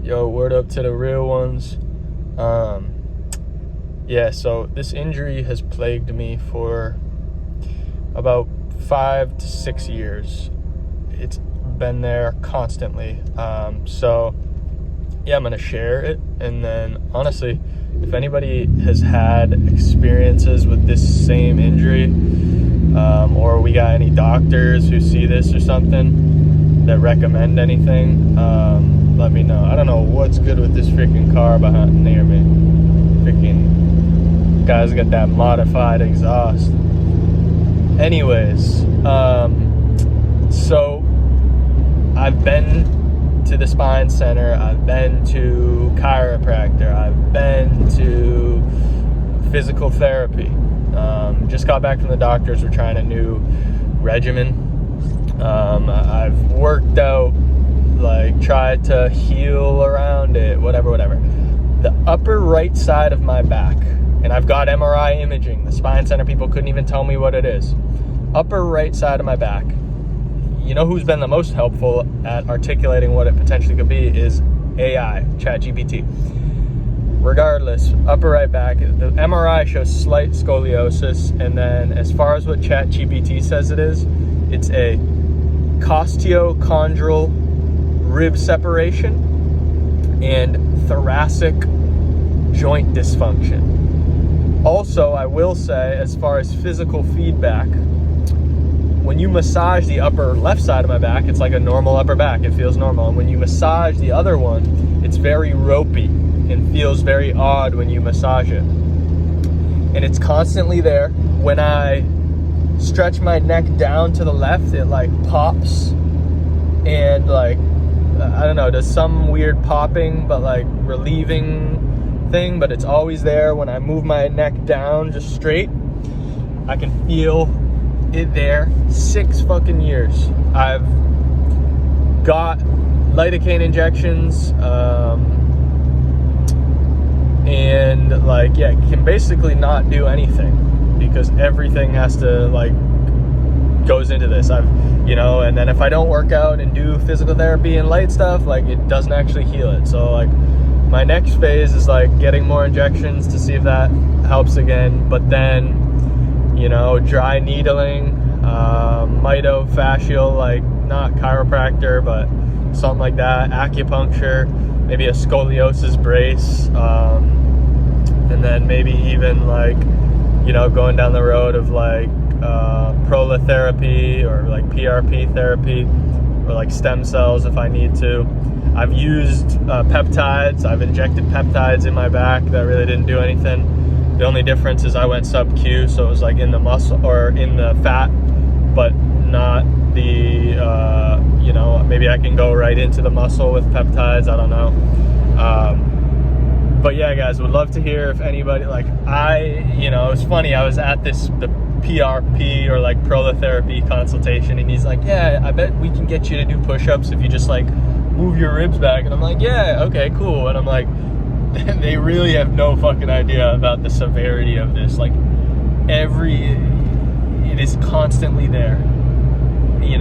Yo, word up to the real ones. Yeah, so this injury has plagued me for about 5 to 6 years. It's been there constantly. So yeah, I'm gonna share it, and then honestly, if anybody has had experiences with this same injury, or we got any doctors who see this or something that recommend anything, let me know. I don't know what's good with this freaking car behind near me. Freaking guy's got that modified exhaust. Anyways, so I've been to the spine center, I've been to chiropractor, I've been to physical therapy. Just got back from the doctors. We're trying a new regimen. I've worked out, like tried to heal around it, whatever. The upper right side of my back, and I've got MRI imaging. The spine center people couldn't even tell me what it is. Upper right side of my back. You know who's been the most helpful at articulating what it potentially could be is AI, ChatGPT. Regardless, upper right back, the MRI shows slight scoliosis, and then as far as what ChatGPT says it is, it's a costiochondral rib separation and thoracic joint dysfunction. Also, I will say, as far as physical feedback, when you massage the upper left side of my back, it's like a normal upper back. It feels normal. And when you massage the other one, it's very ropey and feels very odd when you massage it. And it's constantly there. When I stretch my neck down to the left, it like pops and like, I don't know, does some weird popping but like relieving thing, but it's always there. When I move my neck down just straight, I can feel it there. 6 fucking years. I've got lidocaine injections, and like, yeah, can basically not do anything because everything has to like goes into this. And then if I don't work out and do physical therapy and light stuff, like it doesn't actually heal it. So like my next phase is like getting more injections to see if that helps again, but then dry needling, myofascial, like not chiropractor, but something like that, acupuncture, maybe a scoliosis brace, and then maybe even like, going down the road of like prolotherapy or like PRP therapy or like stem cells if I need to. I've used peptides. I've injected peptides in my back that really didn't do anything. The only difference is I went sub-Q, so it was like in the muscle or in the fat, but not the, maybe I can go right into the muscle with peptides. I don't know. But yeah, guys, would love to hear if anybody, like it's funny. I was at the PRP or like prolotherapy consultation, and he's like, yeah, I bet we can get you to do push-ups if you just like move your ribs back. And I'm like, yeah, okay, cool. And I'm like, they really have no fucking idea about the severity of this. Like it is constantly there.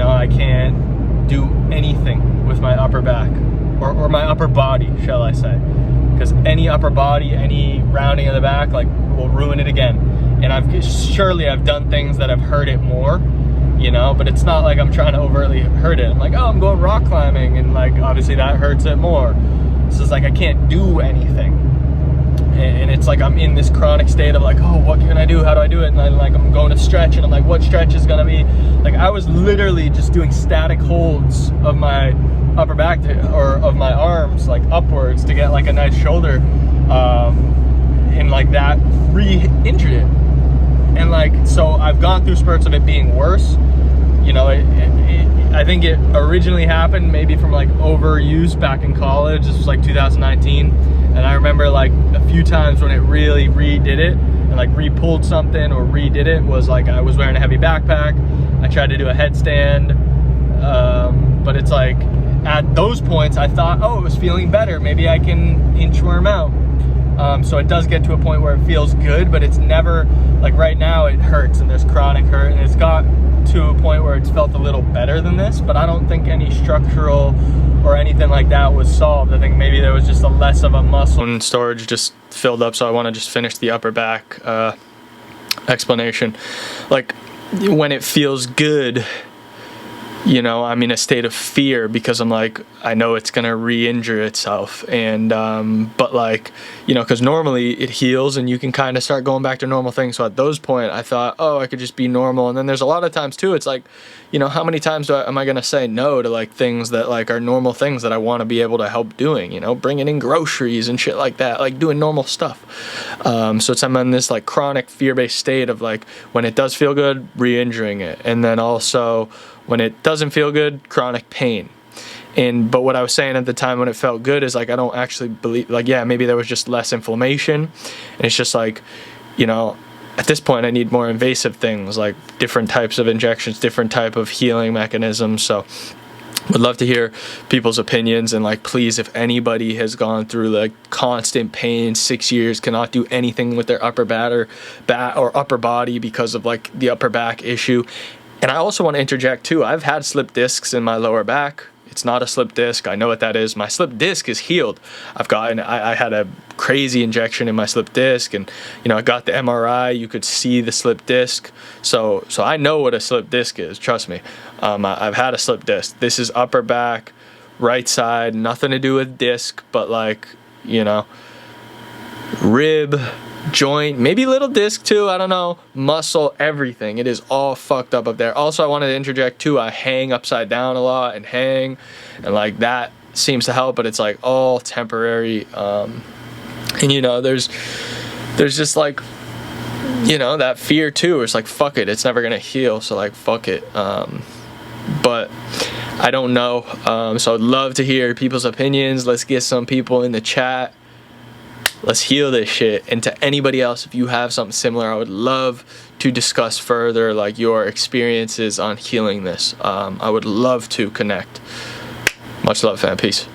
I can't do anything with my upper back or my upper body, shall I say, because any upper body, any rounding of the back, like will ruin it again. And I've done things that have hurt it more, but it's not like I'm trying to overtly hurt it. I'm like, oh, I'm going rock climbing, and like obviously that hurts it more. So it's like I can't do anything, and it's like I'm in this chronic state of like, oh, what can I do? How do I do it? And I'm going to stretch, and I'm like, what stretch is gonna be? Like I was literally just doing static holds of my upper back or of my arms like upwards to get like a nice shoulder, and like that re-injured it. And like, so I've gone through spurts of it being worse. I think it originally happened maybe from like overuse back in college. This was like 2019. And I remember like a few times when it really redid it and like re-pulled something or redid it was like I was wearing a heavy backpack. I tried to do a headstand. But it's like at those points I thought, oh, it was feeling better. Maybe I can inchworm out. So it does get to a point where it feels good, but it's never like right now it hurts and there's chronic hurt, and it's got to a point where it's felt a little better than this, but I don't think any structural or anything like that was solved. I think maybe there was just a less of a muscle and storage just filled up. So I want to just finish the upper back explanation. Like, when it feels good, you know, I'm in a state of fear because I'm like, I know it's gonna re-injure itself. And but like, you know, because normally it heals and you can kind of start going back to normal things. So at those point I thought, oh, I could just be normal. And then there's a lot of times too, it's like, you know, how many times am I gonna say no to like things that like are normal things that I want to be able to help doing, you know, bringing in groceries and shit like that, like doing normal stuff. So I'm in this like chronic fear-based state of like, when it does feel good, re-injuring it. And then also when it doesn't feel good, chronic pain. But what I was saying at the time when it felt good is like, I don't actually believe, like, yeah, maybe there was just less inflammation. And it's just like, you know, at this point I need more invasive things, like different types of injections, different type of healing mechanisms. So would love to hear people's opinions, and like, please, if anybody has gone through like constant pain, 6 years, cannot do anything with their upper or upper body because of like the upper back issue. And I also want to interject too, I've had slip discs in my lower back. It's not a slip disc. I know what that is. My slip disc is healed. I had a crazy injection in my slip disc, and you know, I got the MRI. You could see the slip disc. So I know what a slip disc is. Trust me. I've had a slip disc. This is upper back, right side. Nothing to do with disc, but like, you know, rib, joint, maybe little disc too, I don't know, muscle, everything. It is all fucked up there. Also, I wanted to interject too, I hang upside down a lot and like that seems to help, but it's like all temporary. And you know, there's just like, you know, that fear too, where it's like, fuck it, it's never gonna heal, so like, fuck it. But I don't know. So I'd love to hear people's opinions. Let's get some people in the chat. Let's heal this shit. And to anybody else, if you have something similar, I would love to discuss further like your experiences on healing this. I would love to connect. Much love, fam. Peace.